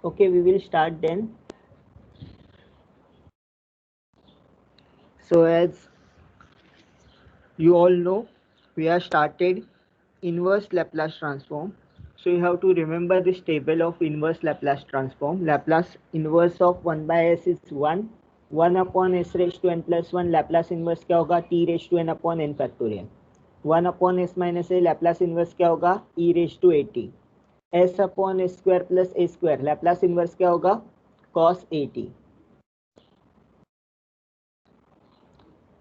Okay, we will start then. So as you all know, we have started inverse Laplace transform. So you have to remember this table of inverse Laplace transform. Laplace inverse of 1 by s is 1. 1 upon s raised to n plus 1. Laplace inverse क्या होगा? t raised to n upon n factorial. 1 upon s minus a. Laplace inverse क्या होगा? e raised to at. s upon s square plus a square. Laplace inverse क्या होगा? cos at.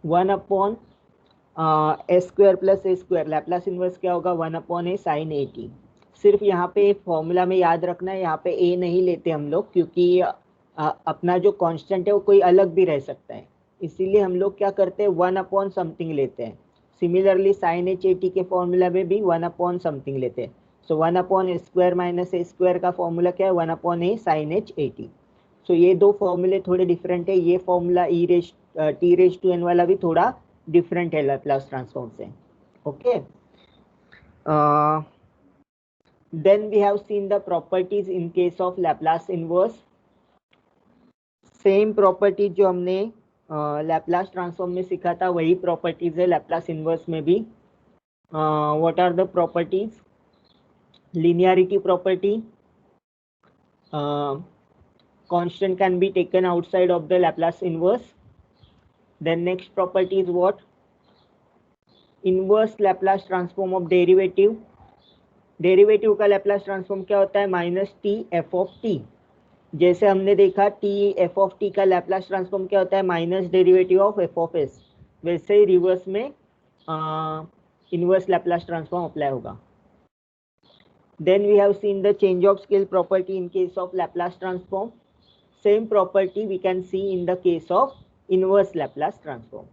1 upon s square plus a square Laplace inverse क्या होगा? 1 upon A sine a t. सिर्फ यहाँ पे formula में याद रखना है, यहाँ पे ए नहीं लेते हम लोग, क्योंकि अपना जो कांस्टेंट है वो कोई अलग भी रह सकता है, इसीलिए हम लोग क्या करते हैं? 1 अपॉन समथिंग लेते हैं. Similarly sine H A T के फॉर्मूला में भी 1 अपॉन समथिंग लेते हैं. So 1 upon A square minus A square का फॉर्मूला क्या है? 1 upon A sine H A T. So ये दो फॉर्मूले थोड़े डिफरेंट है. ये formula E raise T raise to N वाला भी थोड़ा डिफरेंट है लैप्लास ट्रांसफॉर्म से. Okay, then we have seen the properties in case of Laplace inverse. Same properties जो हमने लैप्लास ट्रांसफॉर्म में सीखा था वही प्रॉपर्टीज है लैप्लास इनवर्स में भी. What are the properties? Linearity property, constant can be taken outside of the Laplace inverse. Then next property is what? Inverse Laplace transform of derivative. Derivative का Laplace transform क्या होता है? Minus t f of t. जैसे हमने देखा t f of t का Laplace transform क्या होता है? Minus derivative of f of s. वैसे ही रिवर्स में इनवर्स लैप्लास ट्रांसफॉर्म अप्लाई होगा. Then we have seen the change of scale property in case of Laplace transform. Same property we can see in the case of inverse Laplace transform.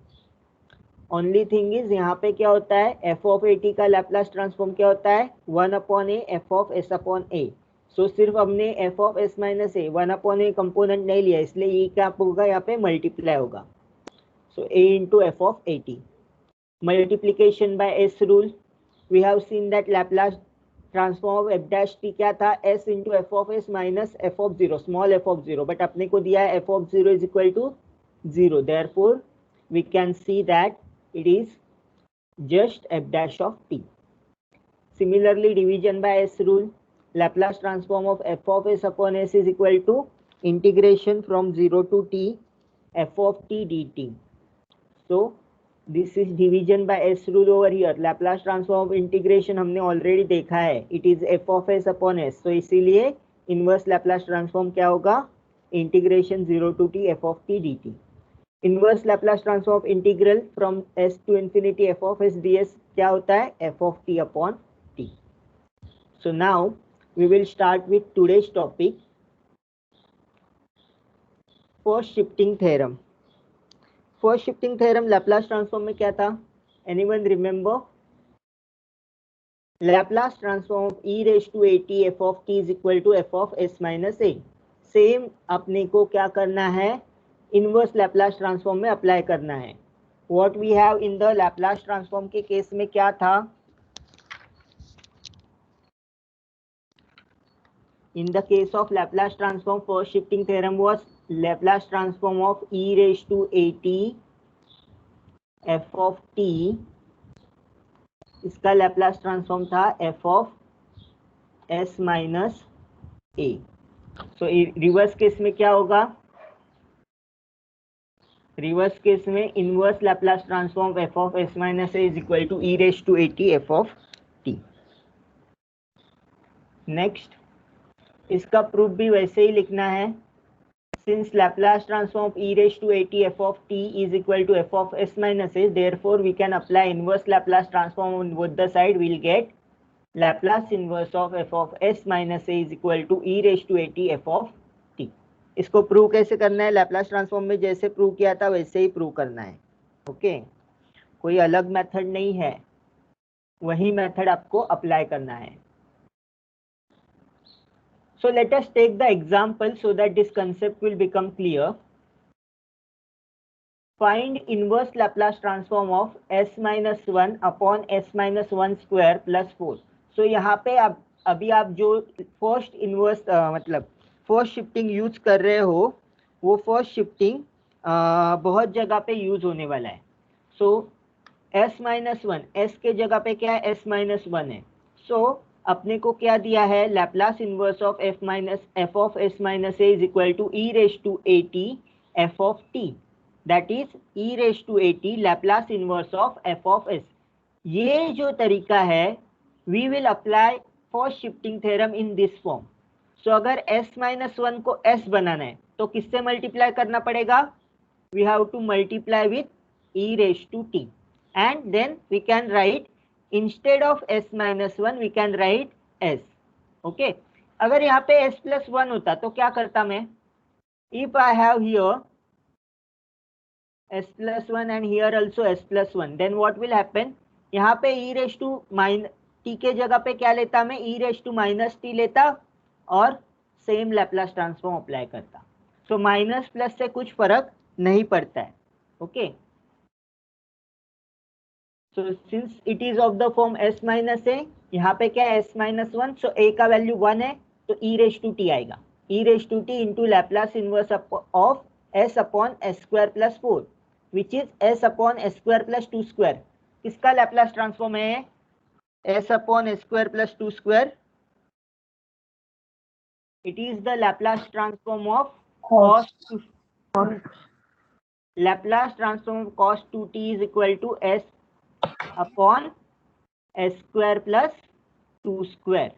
Only thing is यहाँ पे क्या होता है? F of A T का Laplace transform क्या होता है? 1 upon A F of S upon A. So सिर्फ हमने F of S minus A 1 upon A component नहीं लिया, इसलिए ये क्या होगा? यहाँ पे मल्टीप्लाई होगा. So A into F of A T. Multiplication by S rule. We have seen that Laplace transform of F dash T क्या था? S into F of S minus F of zero, small F of zero, but अपने को दिया है F of zero is equal to zero. Therefore we can see that it is just f dash of t. Similarly, division by s rule, Laplace transform of f of s upon s is equal to integration from 0 to t f of t dt. So this is division by s rule over here. Laplace transform of integration हमने already देखा है, it is f of s upon s. So इसीलिए inverse Laplace transform क्या होगा? integration 0 to t f of t dt. Inverse Laplace transform of integral from s to infinity f of s d s क्या होता है? F of t upon t. So now we will start with today's topic, first shifting theorem. First shifting theorem Laplace transform में क्या था? Anyone remember? Laplace transform of e raise to A t f of t is equal to f of S minus a. Same अपने को क्या करना है? Inverse Laplace transform में apply करना है. What we have in the Laplace transform के case में क्या था? In the case of Laplace transform first shifting theorem was Laplace transform of e raise to A t f of t. इसका Laplace transform था f of S minus a. So reverse case में क्या होगा? Reverse case में inverse Laplace transform f of S minus A is equal to e raise to A t f of t. Next, इसका proof भी वैसे ही लिखना है. Since Laplace transform e raise to A t f of t is equal to f of S minus a, therefore we can apply inverse Laplace transform on both the side. Will get Laplace inverse of f of S minus A is equal to e raise to A t f of t. इसको prove कैसे करना है? Laplace transform में जैसे prove किया था वैसे ही prove करना है. ओके, कोई अलग मेथड नहीं है, वही मेथड आपको अप्लाई करना है. So let us take the example so that this concept will become clear. Find inverse Laplace transform of s minus 1 upon s minus 1 square plus 4. So यहाँ पे अभी आप जो फर्स्ट इनवर्स मतलब फर्स्ट शिफ्टिंग यूज कर रहे हो वो फर्स्ट शिफ्टिंग बहुत जगह पे यूज होने वाला है। सो s-1, s के जगह पे क्या है, s-1 है। सो अपने को क्या दिया है, Laplace inverse of f of s minus A is equal to e raise to at f of t, that is e raise to at Laplace inverse of f of s। ये जो तरीका है we will apply first shifting theorem in this form. So अगर s-1 को s बनाना है तो किससे multiply करना पड़ेगा, we have to multiply with e raise to t, and then we can write instead of s-1 we can write s। okay, अगर यहाँ पे s plus 1 होता तो क्या करता मैं, if I have here s plus 1 and here also s plus 1, then what will happen, यहाँ पे e raised to t के जगह पे क्या लेता मैं, e raised to minus t लेता और सेम लैप्लास ट्रांसफॉर्म अप्लाई करता। सो माइनस प्लस से कुछ फर्क नहीं पड़ता है। Okay, so since it is of the form s minus a, यहाँ पे क्या है s minus 1, so a का वैल्यू 1 है तो e raised to t आएगा, e raised to t into Laplace inverse of s upon s square plus 4 which is s upon s square plus 2 square। किसका Laplace transform है, s upon s square plus 2 square, it is the Laplace transform of cos Laplace transform of cos 2t is equal to s upon s square plus 2 square.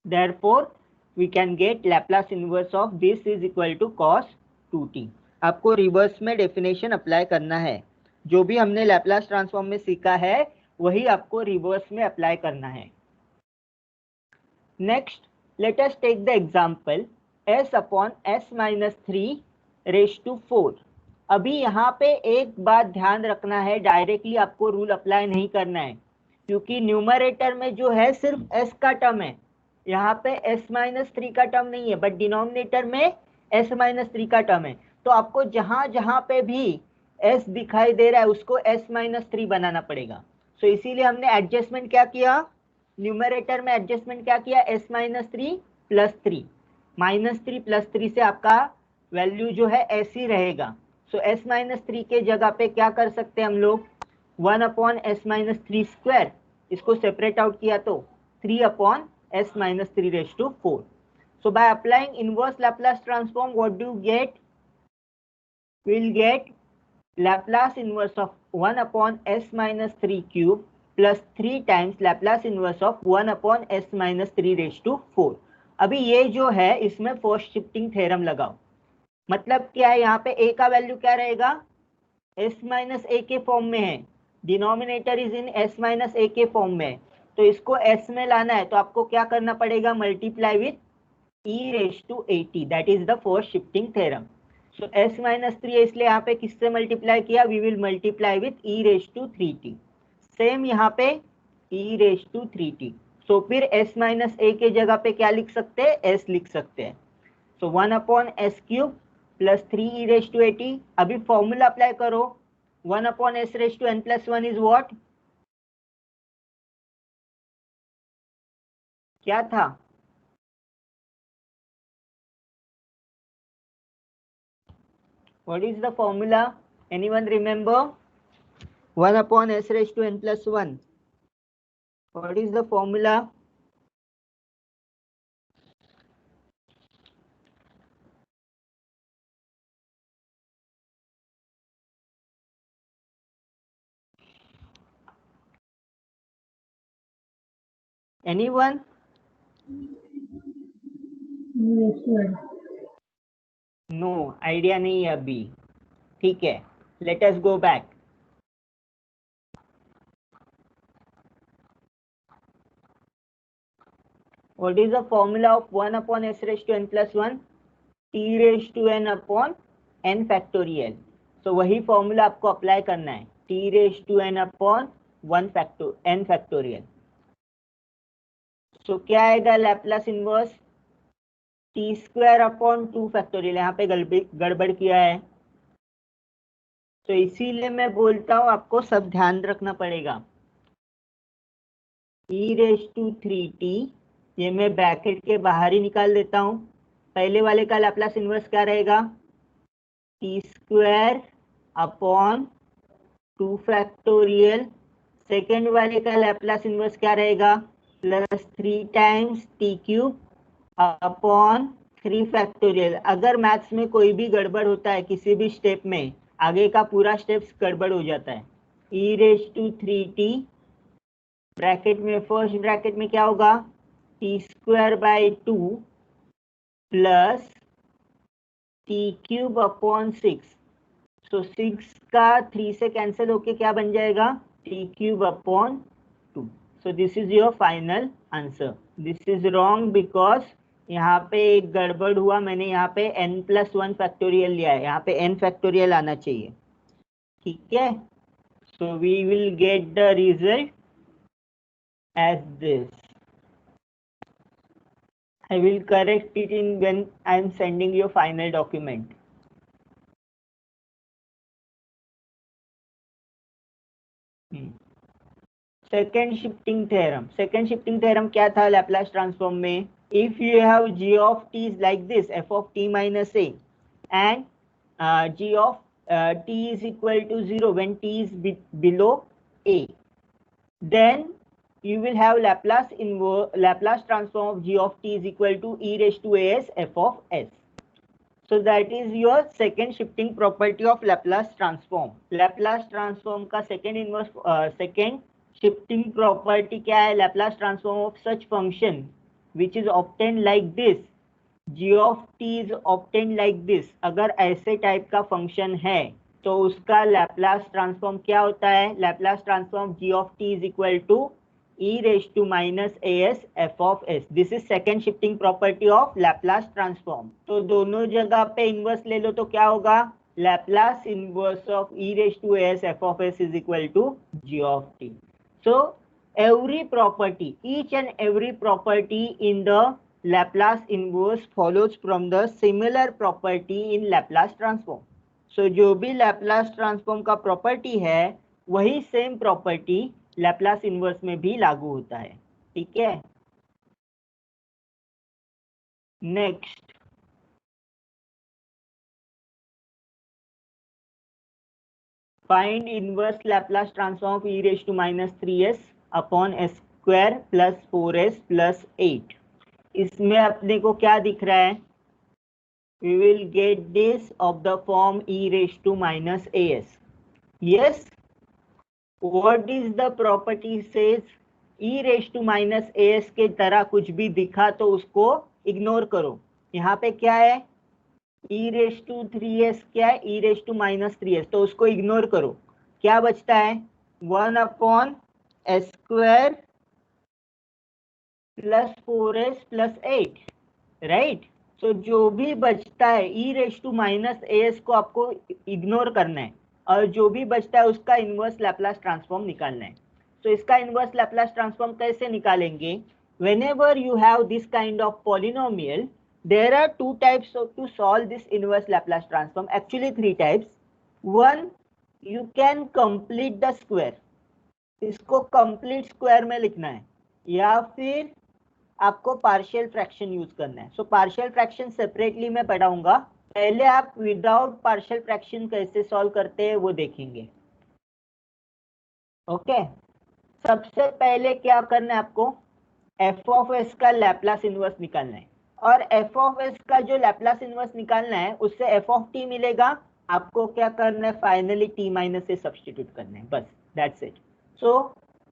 Therefore, we can get Laplace inverse of this is equal to cos 2t। आपको reverse में definition apply करना है, जो भी हमने Laplace transform में सीखा है वही आपको रिवर्स में अप्लाई करना है। Next let us take the example s upon s minus 3 raise to 4। अभी यहाँ पे एक बात ध्यान रखना है, डायरेक्टली आपको रूल अप्लाई नहीं करना है क्योंकि न्यूमरेटर में जो है सिर्फ s का टर्म है, यहाँ पे s-3 का टर्म नहीं है, बट डिनोमिनेटर में s-3 का टर्म है। तो आपको जहां जहां पे भी s दिखाई दे रहा है उसको s-3 बनाना पड़ेगा। सो इसीलिए हमने एडजस्टमेंट क्या किया, न्यूमरेटर में एडजस्टमेंट क्या किया, s-3 प्लस 3, -3 प्लस 3 से आपका वैल्यू जो है s ही रहेगा। सो s-3 के जगह पे क्या कर सकते हैं हम लोग, 1 अपॉन s-3 स्क्वायर, इसको सेपरेट आउट किया तो 3 upon s-3 raised to 4। So by applying inverse Laplace transform, what do you get? We'll get Laplace inverse of 1 upon s-3 cube plus 3 times Laplace inverse of 1 upon s-3 raised to 4। अभी ये जो है इसमें first shifting theorem लगाओ, मतलब क्या है, यहाँ पे a का वैल्यू क्या रहेगा, s-a के फॉर्म में है, डिनोमिनेटर इज इन s-a के फॉर्म में, तो इसको s में लाना है तो आपको क्या करना पड़ेगा, multiply with e raise to at, that is the first shifting theorem. So s-3 है इसलिए यहाँ पे किससे मल्टीप्लाई किया, we will multiply with e raise to 3t। Same यहाँ पे e रेज टू 3t। सो फिर s-a के जगह पे क्या लिख सकते हैं, s लिख सकते हैं। So 1 upon s cube plus 3 e raise to 80। अभी फॉर्मूला अप्लाई करो, 1 upon s raise to n plus 1 is what, क्या था, what is the formula, anyone remember, 1 upon s raised to n plus 1, what is the formula, anyone? No idea नहीं है अभी, ठीक है, let us go back. What is the formula of 1 upon s raised to n plus 1, t raised to n upon n factorial। so वही formula आपको apply करना है, t raised to n upon 1 n factorial। so क्या आएगा Laplace inverse, T square upon 2 factorial, यहाँ पे गड़बड़ किया है, तो इसीलिए मैं बोलता हूँ आपको सब ध्यान रखना पड़ेगा। e रेज टू 3t, ये मैं ब्रैकेट के बाहर ही निकाल देता हूँ, पहले वाले का लैप्लास इनवर्स क्या रहेगा? T square upon 2 factorial. Second वाले का लैप्लास इनवर्स क्या रहेगा? Plus 3 times T cube upon 3 factorial. अगर मैथ्स में कोई भी गड़बड़ होता है किसी भी स्टेप में, आगे का पूरा स्टेप्स गड़बड़ हो जाता है। e raise to 3t bracket में, फर्स्ट ब्रैकेट में क्या होगा? T square by 2 plus t cube upon 6। So 6 का 3 से कैंसिल होके क्या बन जाएगा? T cube upon 2। So this is your final answer. This is wrong because यहाँ पे एक गड़बड़ हुआ, मैंने यहाँ पे n+1 फैक्टोरियल लिया है, यहाँ पे n फैक्टोरियल आना चाहिए। ठीक है, so we will get the result as this. I will correct it in when I am sending you final document. Second shifting theorem. Second shifting theorem क्या था लैप्लास ट्रांसफॉर्म में? If you have g of t is like this, f of t minus a, and g of t is equal to 0 when t is below a, then you will have Laplace transform of g of t is equal to e raised to as f of s. So that is your second shifting property of Laplace transform. Laplace transform का second inverse second shifting property क्या है? Laplace transform of such function which is obtained like this, g of t is obtained like this. अगर ऐसे type का function है तो उसका Laplace transform क्या होता है? Laplace transform g of t is equal to e raised to minus as f of s. This is second shifting property of Laplace transform. तो दोनों जगह पे इनवर्स ले लो तो क्या होगा? Laplace inverse of e raised to as f of s is equal to g of t. So every property, each and every property in the Laplace inverse follows from the similar property in Laplace transform. So जो भी Laplace transform का property है वही same property Laplace inverse में भी लागू होता है। ठीक है, next find inverse Laplace transform of e raise to minus 3s upon s square plus 4s plus 8। इसमें अपने को क्या दिख रहा है? we will get this of the form e raised to minus as. Yes, what is the property says? e raised to minus as के तरह कुछ भी दिखा तो उसको इग्नोर करो। यहाँ पे क्या है? e raised to 3s क्या है? e raised to minus 3s, तो उसको इग्नोर करो। क्या बचता है? 1 upon s square plus 4s plus 8, right? तो जो भी बचता है e raise to minus as को आपको इग्नोर करना है और जो भी बचता है उसका इनवर्स लैप्लास ट्रांसफॉर्म निकालना है। तो इसका इनवर्स लैप्लास ट्रांसफॉर्म कैसे निकालेंगे? whenever you have this kind of polynomial, there are two types of to solve this inverse Laplace transform. Actually 3 types. One, you can complete the square, इसको complete square में लिखना है, या फिर आपको partial fraction use करना है। So partial fraction separately मैं पढ़ाऊंगा, पहले आप विदाउट पार्शियल फ्रैक्शन कैसे सॉल्व करते हैं वो देखेंगे। ओके, सबसे पहले क्या करना है आपको? f of s का लैप्लास इनवर्स निकालना है, और f of s का जो लैप्लास इनवर्स निकालना है उससे f of t मिलेगा। आपको क्या करना है? फाइनली t माइनस से सब्स्टिट्यूट करना है, बस दैट्स इट। सो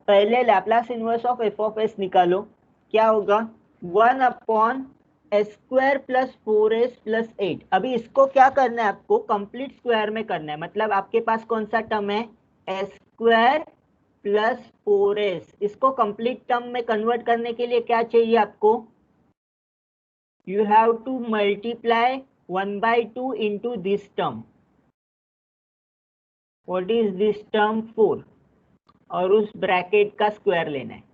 पहले Laplace inverse of f of s निकालो। क्या होगा? 1 upon s square plus 4s plus 8। अभी इसको क्या करना है? आपको कंप्लीट स्क्वायर में करना है। मतलब आपके पास कौन सा टर्म है? s square plus 4s। इसको कंप्लीट टर्म में कन्वर्ट करने के लिए क्या चाहिए आपको? You have to multiply 1/2 into this term. What is this term? 4, और उस ब्रैकेट का स्क्वायर लेना है।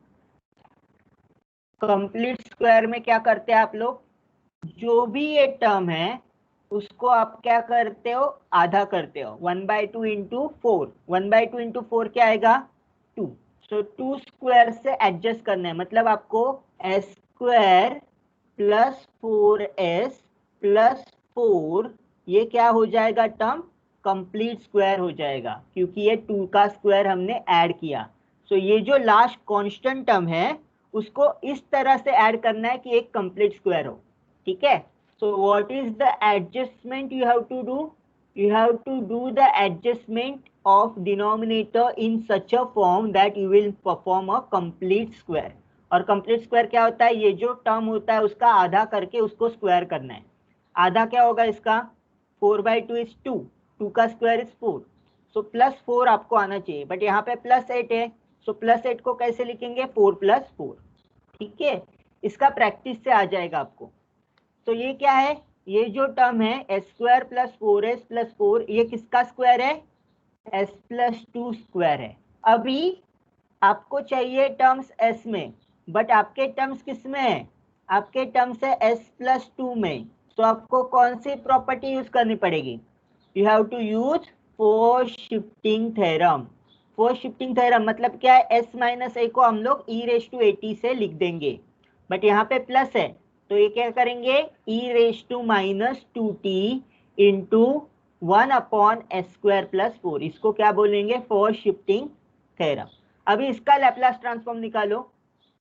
कंप्लीट स्क्वायर में क्या करते हैं आप लोग? जो भी ये टर्म है उसको आप क्या करते हो? आधा करते हो। 1/2 इंटू 4, 1/2 इंटू 4 क्या आएगा? 2। सो 2 स्क्वायर से एडजस्ट करना है, मतलब आपको s square plus 4s plus 4, ये क्या हो जाएगा टर्म, कंप्लीट स्क्वायर हो जाएगा क्योंकि ये 2 का स्क्वायर हमने ऐड किया। सो ये जो लास्ट कांस्टेंट टर्म है उसको इस तरह से ऐड करना है कि एक कंप्लीट स्क्वायर हो, ठीक है। So what is the adjustment you have to do, you have to do the adjustment of denominator in such a form that you will perform a complete square। और complete square क्या होता है, ये जो term होता है उसका आधा करके उसको स्क्वायर करना है। आधा क्या होगा इसका, 4/2 इज 2, 2 का स्क्वायर इज 4, सो +4 आपको आना चाहिए, बट यहाँ पे +8 है, सो +8 को कैसे लिखेंगे, 4 + 4, ठीक है। इसका प्रैक्टिस से आ जाएगा आपको। तो ये क्या है, ये जो टर्म है s² + 4s + 4, ये किसका स्क्वायर है, s + 2 स्क्वायर है। अभी आपको चाहिए टर्म्स s में, बट आपके टर्म्स किस में है, आपके टर्म्स है s + 2 में। तो आपको कौन सी प्रॉपर्टी यूज करनी पड़ेगी, you have to use force shifting theorem. Force shifting theorem मतलब क्या है, s - a को हम लोग e⁻at से लिख देंगे, बट यहाँ पे प्लस है तो ये क्या करेंगे, e⁻²t इंटू 1/s² + 4, इसको क्या बोलेंगे, फोर्स शिफ्टिंग थ्योरम। अभी इसका लैप्लास ट्रांसफॉर्म निकालो,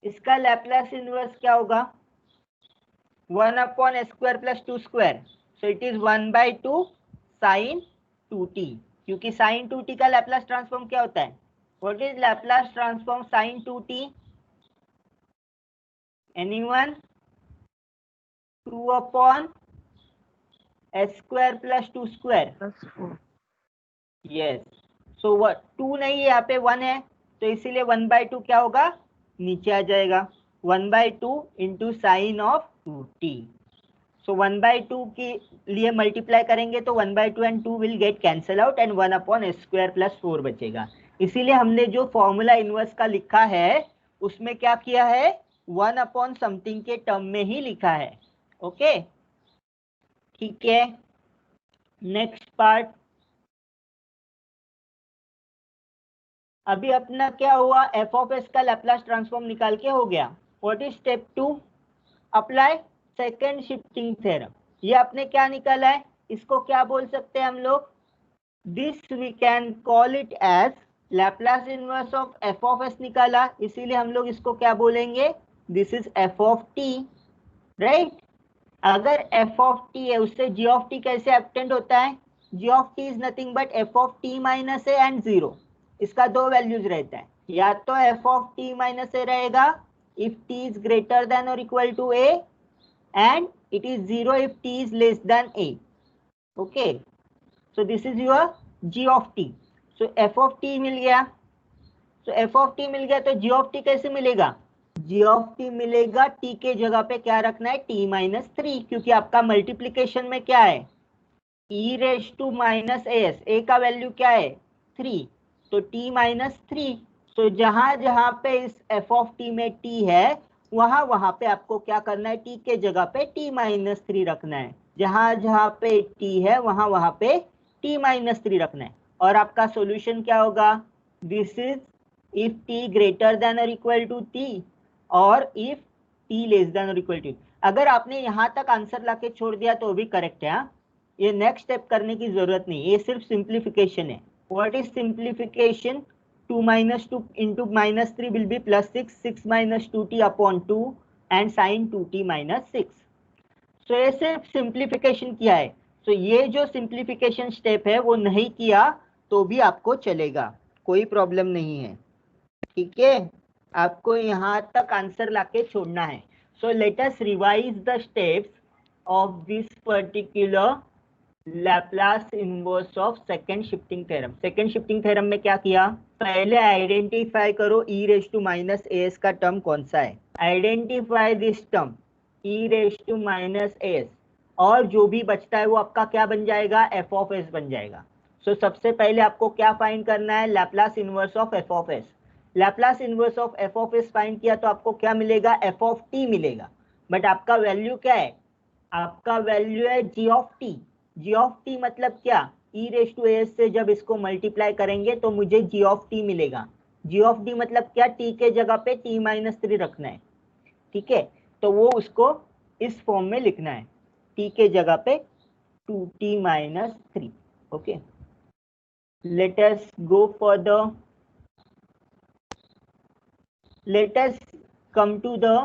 इसका लैप्लास इनवर्स क्या होगा, 1/s² + 2², so it is 1/2 sin 2t, क्योंकि sin 2t का लैप्लास ट्रांसफॉर्म क्या होता है, what is Laplace transform sin 2t, anyone, 2/s² + 2², +4। Yes. So 2 नहीं है, यहाँ पे 1 है, तो इसीलिए 1/2 क्या होगा, नीचे आ जाएगा, 1/2 इंटू साइन ऑफ 2t। सो 1/2 के लिए मल्टीप्लाई करेंगे तो 1/2 and 2 will get cancel out and 1/s² + 4 बचेगा। इसीलिए हमने जो फॉर्मूला इनवर्स का लिखा है उसमें क्या किया है, 1/समथिंग के टर्म में ही लिखा है, ओके, ठीक है। नेक्स्ट पार्ट, अभी अपना क्या हुआ, f(s) का लैप्लास ट्रांसफॉर्म निकाल के हो गया। What is step 2, apply second shifting theorem. ये आपने क्या निकाला है, इसको क्या बोल सकते हैं हम लोग, this we can call it as Laplace inverse of f(s) निकाला, इसीलिए हम लोग इसको क्या बोलेंगे, दिस इज f(t), राइट। अगर f(t) है उससे g(t) कैसे ऑब्टेंड होता है, g(t) is nothing but f(t - a) and 0, इसका दो वैल्यूज रहता है, या तो f(t - a) रहेगा if t is greater than or equal to a and it is 0 if t is less than a, okay, so this is your g(t), so f(t) मिल गया, so f(t) मिल गया तो g(t) कैसे मिलेगा, g(t) मिलेगा t के जगह पे क्या रखना है, t - 3, क्योंकि आपका मल्टीप्लीकेशन में क्या है, e⁻⁻as, a का वैल्यू क्या है 3, तो t - 3, तो जहां जहां पे इस f(t) में t है वहां वहां पे आपको क्या करना है, t के जगह पे t - 3 रखना है, जहां जहां पे t है वहां वहां पे t - 3 रखना है। और आपका सॉल्यूशन क्या होगा, this is if t greater than और इक्वल टू t और इफ t लेस देन और इक्वल टू। अगर आपने यहाँ तक आंसर लाके छोड़ दिया तो भी करेक्ट है, ये नेक्स्ट स्टेप करने की जरूरत नहीं, ये सिर्फ सिंप्लीफिकेशन है। What is simplification, 2 - 2 into -3 will be +6, 6 - 2t/2 and sine 2t - 6। So ये सिर्फ सिंप्लीफिकेशन किया है, सो ये जो सिंप्लीफिकेशन स्टेप है वो नहीं किया तो भी आपको चलेगा, कोई प्रॉब्लम नहीं है, ठीक है। आपको यहाँ तक आंसर लाके छोड़ना है। So let us revise the steps of this particular Laplace inverse of second shifting theorem. Second shifting theorem में क्या किया, पहले आइडेंटिफाई करो e⁻⁻as का टर्म कौन सा है, आइडेंटिफाई दिस टर्म e⁻⁻as, और जो भी बचता है वो आपका क्या बन जाएगा, f(s) बन जाएगा। सो सबसे पहले आपको क्या फाइंड करना है, Laplace inverse of f(s). Laplace inverse of f(s) find किया तो आपको क्या मिलेगा, f(t) मिलेगा, बट आपका वैल्यू क्या है, आपका वैल्यू है g(t). g(t) मतलब क्या, e⁻as से जब इसको मल्टीप्लाई करेंगे तो मुझे g(t) मिलेगा। g(t) मतलब क्या, t के जगह पे t - 3 रखना है, ठीक है, तो वो उसको इस फॉर्म में लिखना है। t के जगह पे 2t minus 3. Okay, let us go further. Let us come to the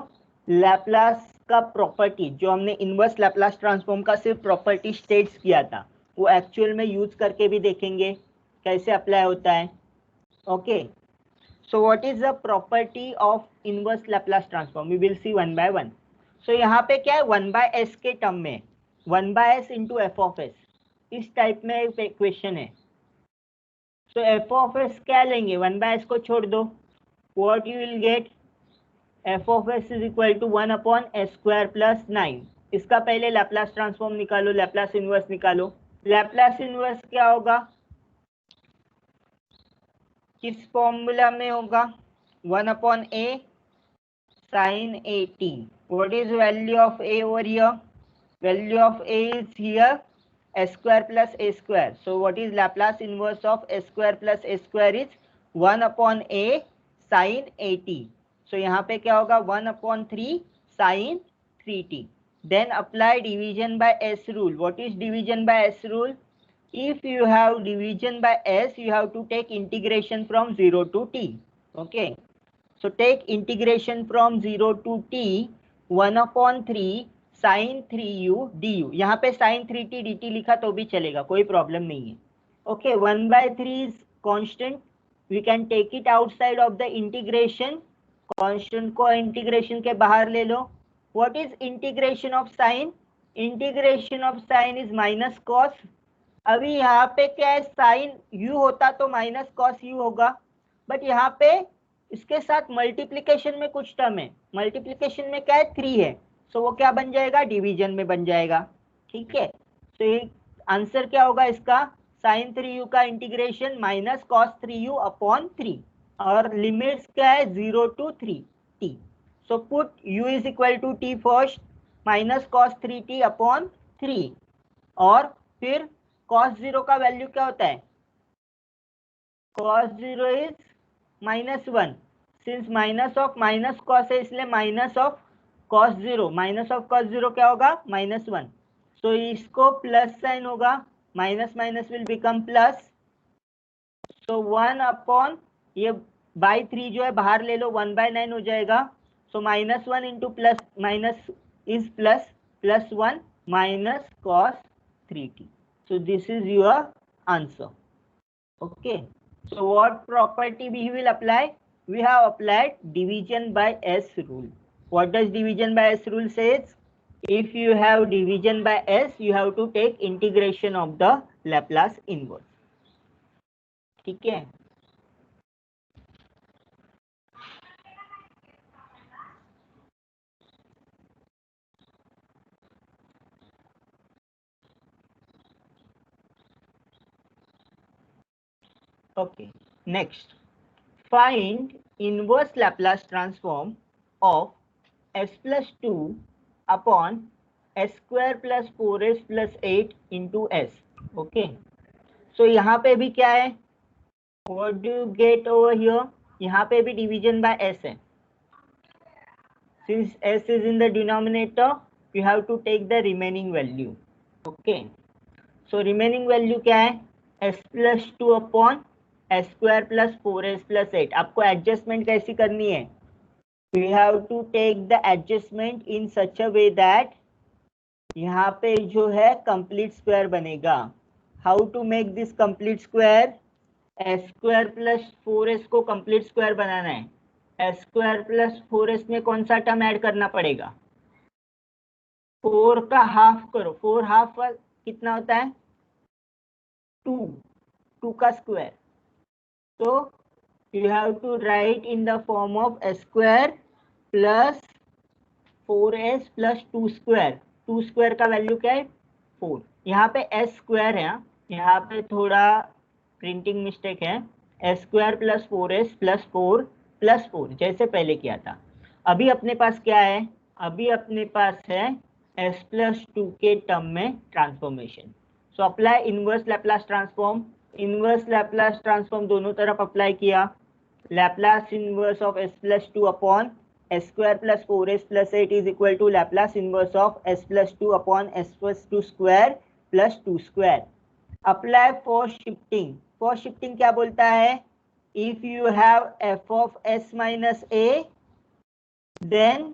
Laplace का प्रॉपर्टी, जो हमने इनवर्स लैप्लास ट्रांसफॉर्म का सिर्फ प्रॉपर्टी स्टेट्स किया था, वो एक्चुअल में यूज करके भी देखेंगे कैसे अप्लाई होता है. Okay, so what is the property of inverse Laplace transform, we will see one by one. So यहाँ पे क्या है, 1/s के टर्म में 1/s into F of S, इस टाइप में एक इक्वेशन है. सो एफ ऑफ एस क्या लेंगे, 1/s को छोड़ दो, what you will get, f of s is equal to 1/s² plus 9. इसका पहले लैप्लास ट्रांसफॉर्म निकालो, लैप्लास इनवर्स निकालो. लैप्लास इनवर्स क्या होगा, किस फॉर्मूला में होगा, 1/a sin at. What is value of a over here? Value of a is here s square plus a square. So what is Laplace inverse of s square plus a square is 1/a sin at. So यहाँ पे क्या होगा, 1/3 sin 3t. Then apply division by s rule. What is division by s rule? If you have division by s, you have to take integration from 0 to t. Okay. So take integration from 0 to t, 1/3 sin 3u du. यहाँ पे sin 3t dt लिखा तो भी चलेगा, कोई problem नहीं है. Okay, 1/3 is constant. We can take it outside of the integration. Constant को integration के बाहर ले लो. What is integration of sin? Integration of sin is minus cos. अभी यहाँ पे क्या है, sin u होता तो माइनस cos u होगा, बट यहाँ पे इसके साथ मल्टीप्लिकेशन में कुछ टर्म है, मल्टीप्लिकेशन में क्या है, 3 है, सो वो क्या बन जाएगा, डिवीजन में बन जाएगा. ठीक है, तो ये आंसर क्या होगा इसका, sin 3u का integration minus cos 3u upon 3, और लिमिट्स क्या है, 0 to 3t. So put u is equal to t first, minus cos 3t upon 3, और फिर cos 0 का वैल्यू क्या होता है, cos 0 is -1. Since minus of minus cos है, इसलिए minus of cos 0, minus of cos 0 क्या होगा, -1. सो इसको प्लस साइन होगा, minus minus will become plus. So 1 upon ये बाई 3 जो है बाहर ले लो, 1/9 हो जाएगा. सो -1 into plus minus is plus, +1 minus cos 3t. So this is your answer. Okay, so what property we will apply, we have applied division by s rule. What does division by s rule says, if you have division by s, you have to take integration of the Laplace inverse. ठीक है, okay. Next, find inverse Laplace transform of s plus 2 upon s square plus 4s plus 8 into s. Okay, so यहाँ पे भी क्या है, what do you get over here, यहाँ पे भी division by s है. Since s is in the denominator, you have to take the remaining value. Okay, so remaining value क्या है, s plus 2 upon s square plus 4s plus 8. आपको adjustment कैसी करनी है, we have to take the adjustment in such a way that यहाँ पे जो है complete square बनेगा. How to make this complete square, s square plus 4s को complete square बनाना है. s square plus 4s में कौन सा टर्म ऐड करना पड़ेगा, 4 का हाफ करो, 4 हाफ कितना होता है, 2 का स्क्वायर. तो you have to write in the form of s square plus 4s plus 2 square. 2 square का वैल्यू क्या है, 4. यहाँ पे s square है, यहाँ पे थोड़ा प्रिंटिंग मिस्टेक है, s square plus 4s plus 4 plus 4 जैसे पहले किया था. अभी अपने पास क्या है, अभी अपने पास है s plus 2 के टर्म में transformation. So apply inverse Laplace transform. Inverse Laplace transform दोनों तरफ अप्लाई किया. Laplace inverse of s plus 2 upon S square plus 4s plus 8 is equal to Laplace inverse of s plus 2 upon s plus 2 square plus 2 square. Apply first shifting. First shifting क्या बोलता है? If you have f of s minus a, then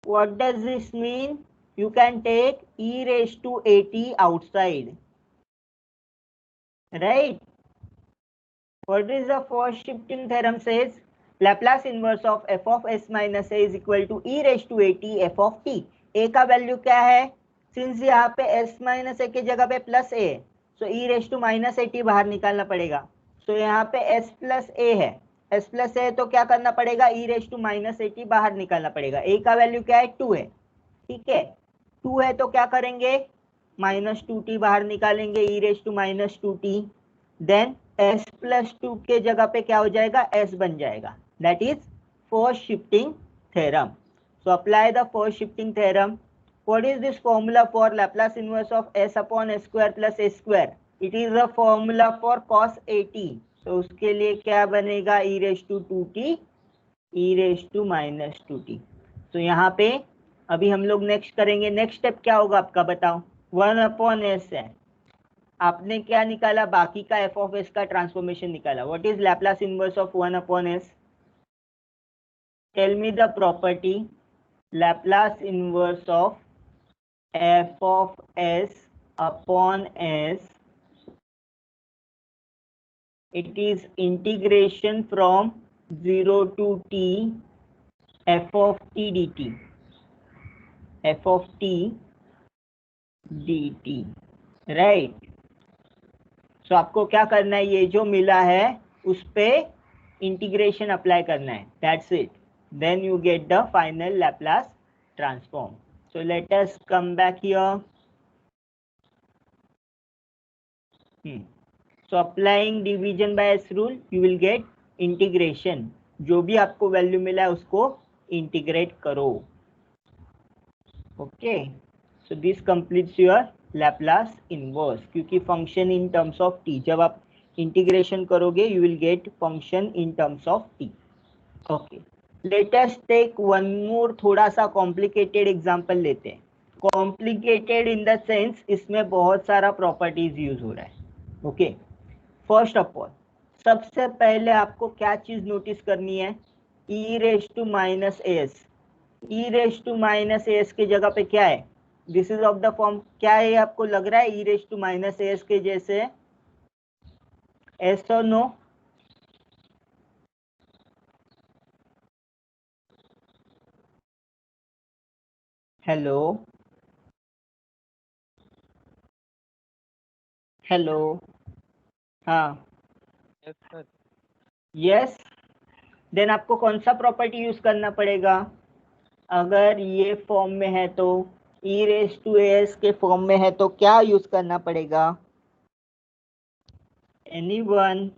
what does this mean? You can take e raised to at outside, right? What is the force shifting theorem says? Laplace inverse of f of s minus a is equal to e raised to at f of t. a का value क्या है? Since यहाँ पे s minus ए की जगह पे plus A है, so e raise to minus A T बाहर निकालना पड़ेगा। सो यहाँ पे s प्लस ए है, s प्लस ए तो क्या करना पड़ेगा? e raise to minus A T बाहर निकालना पड़ेगा। a का वैल्यू क्या है? 2 है, ठीक है। 2 है तो क्या करेंगे? माइनस 2t बाहर निकालेंगे, e raise to minus 2t। Then s plus 2 के जगह पे क्या हो जाएगा? s बन जाएगा। That is force shifting theorem. So apply the force shifting theorem. What is this formula for Laplace inverse of s upon s square plus a square? It is a formula for cos 80. So उसके लिए क्या बनेगा? e raised to 2t, e raised to minus 2t. तो यहाँ पे अभी हम लोग नेक्स्ट करेंगे। नेक्स्ट स्टेप क्या होगा आपका बताओ? 1 upon s है, आपने क्या निकाला? बाकी का f of s का ट्रांसफॉर्मेशन निकाला। What is Laplace inverse of 1 upon s? Tell me the property. Laplace inverse of f of s upon s, it is integration from 0 to t f of t dt, f of t dt, right? सो आपको क्या करना है? ये जो मिला है उस पे इंटीग्रेशन अप्लाई करना है, that's it. Then you get the final Laplace transform. So let us come back here. So applying division by s rule, you will get integration. जो भी आपको वैल्यू मिला है उसको इंटीग्रेट करो। Okay, so this completes your Laplace inverse, क्योंकि function in terms of T, जब आप इंटीग्रेशन करोगे you will get function in terms of T. Okay, let us take one more, थोड़ा सा कॉम्प्लिकेटेड एग्जांपल लेते हैं। कॉम्प्लिकेटेड इन द सेंस इसमें बहुत सारा प्रॉपर्टीज यूज हो रहा है। ओके, फर्स्ट ऑफ ऑल सबसे पहले आपको क्या चीज नोटिस करनी है? E raise to minus S. E raise to minus S की जगह पे क्या है? This is of the form, क्या है आपको लग रहा है E raise to minus S के जैसे? एस और नो? हेलो हेलो, हाँ यस। देन आपको कौन सा प्रॉपर्टी यूज करना पड़ेगा? अगर ये फॉर्म में है तो ई रेज टू एस के फॉर्म में है तो क्या यूज करना पड़ेगा? Anyone?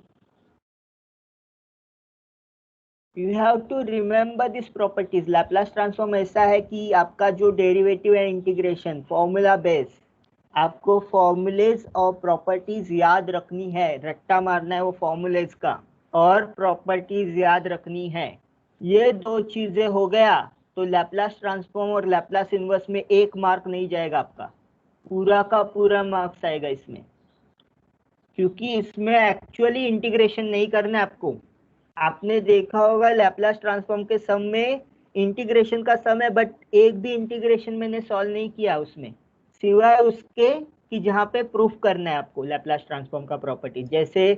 You have to remember this properties. Laplace transform ऐसा है कि आपका जो डेरिवेटिव है इंटीग्रेशन फॉर्मूला बेस, आपको फॉर्मूलेज और प्रॉपर्टीज याद रखनी है, रट्टा मारना है वो फॉर्मूलेज का और प्रॉपर्टीज याद रखनी है। ये दो चीजें हो गया तो लैप्लास ट्रांसफॉर्म और लैप्लास इनवर्स में एक मार्क नहीं जाएगा आपका, पूरा का पूरा मार्क्स आएगा इसमें, क्योंकि इसमें एक्चुअली इंटीग्रेशन नहीं करना है आपको। आपने देखा होगा लैप्लास ट्रांसफॉर्म के सम में इंटीग्रेशन का सम है, बट एक भी इंटीग्रेशन मैंने सॉल्व नहीं किया उसमें, सिवाय उसके कि जहाँ पे प्रूफ करना है आपको लैप्लास ट्रांसफॉर्म का प्रॉपर्टी। जैसे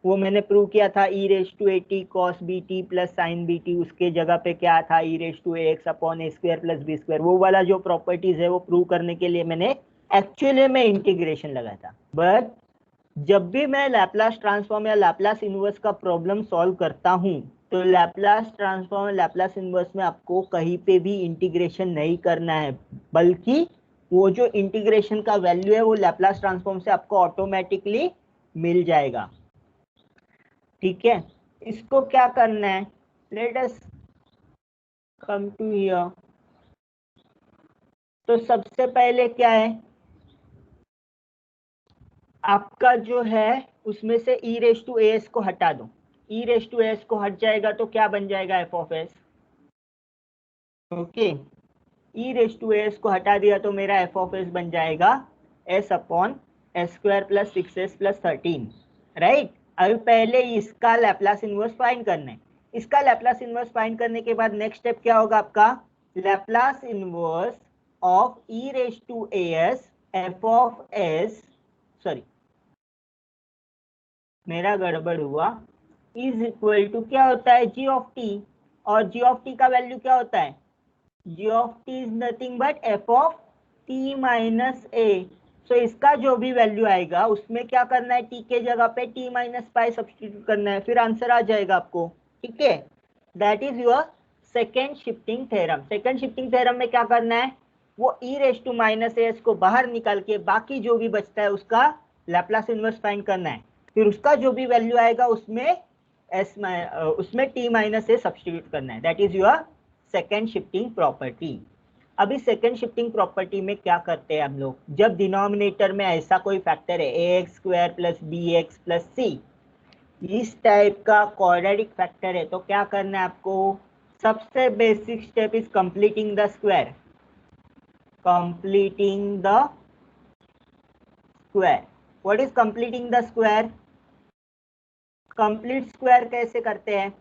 वो मैंने प्रूव किया था E raise to A T cos B T plus sine B T, उसके जगह पे क्या था? E raise to A X upon A square plus B square. वो वाला जो प्रॉपर्टीज है वो प्रूव करने के लिए मैंने एक्चुअली में इंटीग्रेशन लगा था। बट जब भी मैं लैप्लास ट्रांसफॉर्म या लैप्लास इनवर्स का प्रॉब्लम सॉल्व करता हूं तो लैप्लास ट्रांसफॉर्म या लैप्लास इनवर्स में आपको कहीं पे भी इंटीग्रेशन नहीं करना है, बल्कि वो जो इंटीग्रेशन का वैल्यू है वो लैप्लास ट्रांसफॉर्म से आपको ऑटोमेटिकली मिल जाएगा। ठीक है, इसको क्या करना है? Let us come to here. तो सबसे पहले क्या है आपका जो है उसमें से ई रेज टू एस को हटा दो। ई रेस टू एस को हट जाएगा तो क्या बन जाएगा F of S. Okay, E raise to S को हटा दिया तो मेरा एफ ऑफ एस बन जाएगा S upon S square plus 6s plus 13, right. अभी पहले इसका लैप्लास इनवर्स फाइंड करना है। इसका लैप्लास इनवर्स फाइंड करने के बाद नेक्स्ट स्टेप क्या होगा आपका, Laplace inverse of E raise to S F of S, sorry मेरा गड़बड़ हुआ, इज इक्वल टू क्या होता है जी ऑफ टी, और जी ऑफ टी का वैल्यू क्या होता है, g of t is nothing but f of t minus a। सो इसका जो भी वैल्यू आएगा उसमें क्या करना है, t के जगह पे t माइनस पाई सब्सटीट्यूट करना है, फिर आंसर आ जाएगा आपको, ठीक है। That is your second shifting theorem. Second shifting theorem में क्या करना है, वो e raise to minus S को बाहर निकाल के बाकी जो भी बचता है उसका लैप्लास इनवर्स फाइंड करना है, फिर उसका जो भी वैल्यू आएगा उसमें t माइनस ए सब्सटीट्यूट करना है। That is your second shifting property. अभी सेकेंड शिफ्टिंग प्रॉपर्टी में क्या करते हैं हम लोग, जब डिनोमिनेटर में ऐसा कोई फैक्टर है ax square plus B x plus C, इस टाइप का क्वाड्रेटिक फैक्टर है, तो क्या करना है आपको, सबसे basic step is completing the square. Completing the square, what is completing the square, complete square कैसे करते हैं,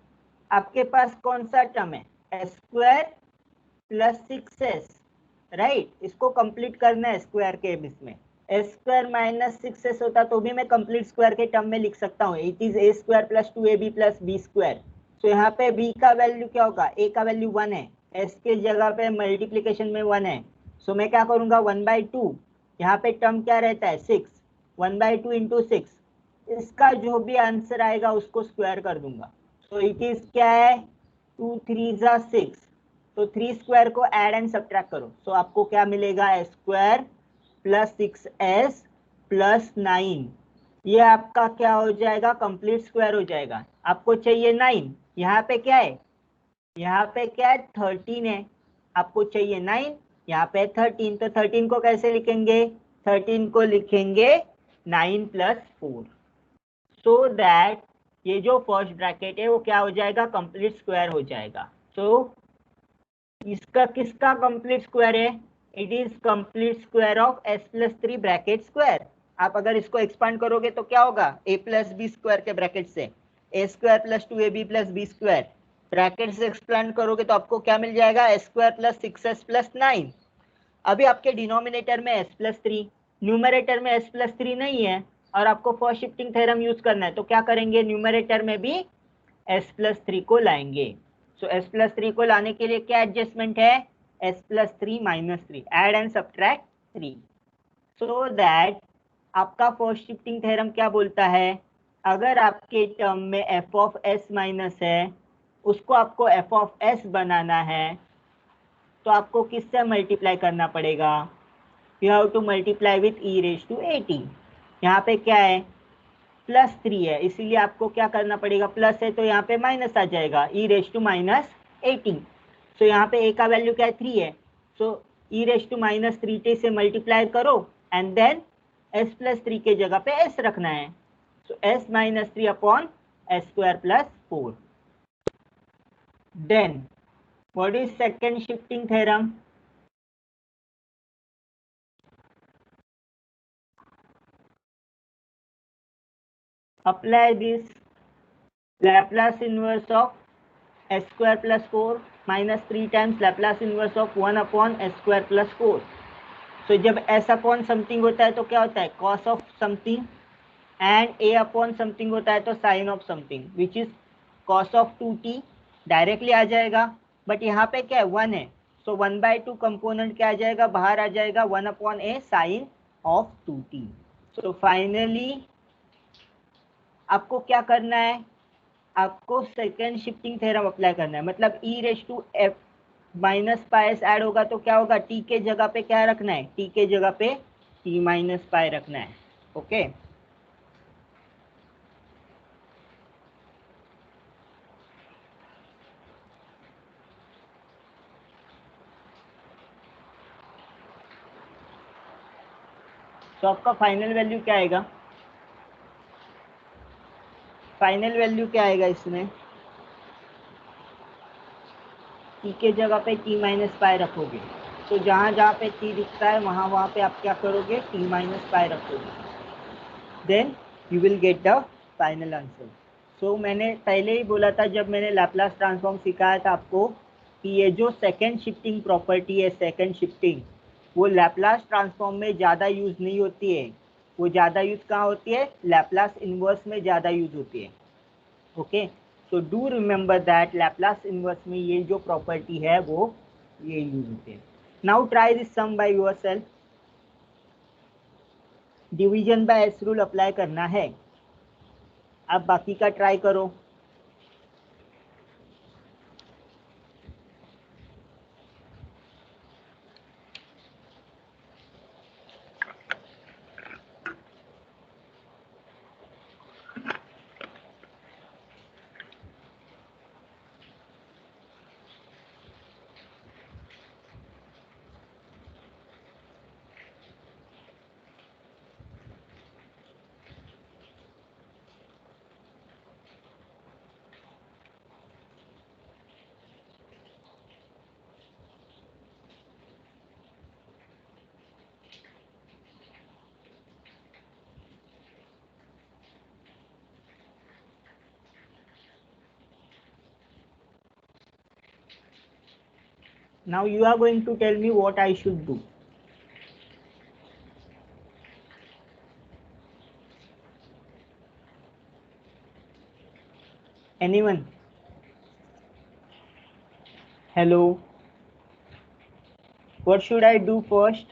आपके पास कौन सा टर्म है, S square plus 6s, right, इसको कंप्लीट करना है स्क्वायर के इसमें, एस स्क्वायर माइनस 6s होता तो भी मैं कंप्लीट स्क्वायर के टर्म में लिख सकता हूँ, it is A square plus 2ab plus B square. तो यहाँ पे b का वैल्यू क्या होगा, a का वैल्यू 1 है, s के जगह पे मल्टीप्लीकेशन में 1 है, सो मैं क्या करूंगा 1/2, यहाँ पे टर्म क्या रहता है 6, 1/2 इंटू 6, इसका जो भी आंसर आएगा उसको स्क्वायर कर दूंगा। तो इट इज क्या है 2 3 जा 6, तो 3 स्क्वायर को ऐड एंड सब्ट्रैक्ट करो, सो आपको क्या मिलेगा S square plus 6s plus 9, ये आपका क्या हो जाएगा कंप्लीट स्क्वायर हो जाएगा। आपको चाहिए 9, यहाँ पे क्या है, यहाँ पे क्या है 13 है, आपको चाहिए 9, यहाँ पे 13, तो 13 को कैसे लिखेंगे, 13 को लिखेंगे 9 प्लस 4, सो दैट ये जो फर्स्ट ब्रैकेट है वो क्या हो जाएगा कंप्लीट स्क्वायर हो जाएगा। सो इसका किसका कंप्लीट स्क्वायर है, it is complete square of s plus 3 bracket square. आप अगर इसको एक्सपांड करोगे तो क्या होगा, a प्लस बी स्क्वायर के ब्रैकेट से a square plus 2ab plus B square, bracket से एक्सपांड करोगे तो आपको क्या मिल जाएगा s square plus 6s plus 9। अभी आपके डिनोमिनेटर में s प्लस 3, न्यूमरेटर में s प्लस 3 नहीं है, और आपको फर्स्ट शिफ्टिंग थ्योरम यूज करना है, तो क्या करेंगे न्यूमरेटर में भी s प्लस 3 को लाएंगे। सो s प्लस 3 को लाने के लिए क्या एडजस्टमेंट है, s plus 3 minus 3, add and subtract 3, so that आपका फर्स्ट शिफ्टिंग थ्योरम क्या बोलता है, अगर आपके टर्म में f ऑफ s माइनस है उसको आपको f ऑफ s बनाना है तो आपको किससे मल्टीप्लाई करना पड़ेगा, you have to multiply with e raise to 80। यहाँ पे क्या है प्लस 3 है, इसीलिए आपको क्या करना पड़ेगा, प्लस है तो यहाँ पे माइनस आ जाएगा e raise to minus 18। So यहाँ पे a का वैल्यू क्या है 3 है, so e raise to minus 3t से मल्टीप्लाई करो एंड देन s प्लस 3 के जगह पे s रखना है, so s minus 3 upon s square plus 4। Then what is second shifting theorem, apply this Laplace inverse of s square plus 4 minus 3 times Laplace inverse of 1 upon s square plus 4। So जब s upon something होता है तो क्या होता है cos of something, and a upon something होता है तो sin of something, which is cos of 2t directly आ जाएगा, बट यहाँ पे क्या है 1 है, सो 1/2 कंपोनेंट क्या आ जाएगा बाहर आ जाएगा 1 upon A sine of 2t। So finally आपको क्या करना है, आपको सेकेंड शिफ्टिंग थ्योरम अप्लाई करना है, मतलब e raise to F minus pi S add होगा तो क्या होगा t के जगह पे क्या रखना है, t के जगह पे t माइनस पाई रखना है। ओके तो आपका फाइनल वैल्यू क्या आएगा, फाइनल वैल्यू क्या आएगा इसमें? t के जगह पे t माइनस पाई रखोगे, तो जहाँ जहाँ पे t दिखता है वहाँ पे आप क्या करोगे? t माइनस पाई रखोगे, then you will get the final answer. So मैंने पहले ही बोला था जब मैंने लैप्लास ट्रांसफॉर्म सिखाया था आपको कि ये जो सेकंड शिफ्टिंग प्रॉपर्टी है, सेकंड शिफ्टिंग, वो लैप्लास ट्रांसफॉर्म में ज़्यादा यूज़ नहीं होती है। वो ज़्यादा यूज़ कहाँ होती है? लैप्लास इन्वर्स में ज़्यादा यूज़ होती है। Okay, so do remember that Laplace inverse में ये जो प्रॉपर्टी है वो ये यूज होती है। Now try this sum by yourself. Division by S rule apply करना है, आप बाकी का ट्राई करो। Now you are going to tell me what I should do. Anyone? Hello. What should I do first?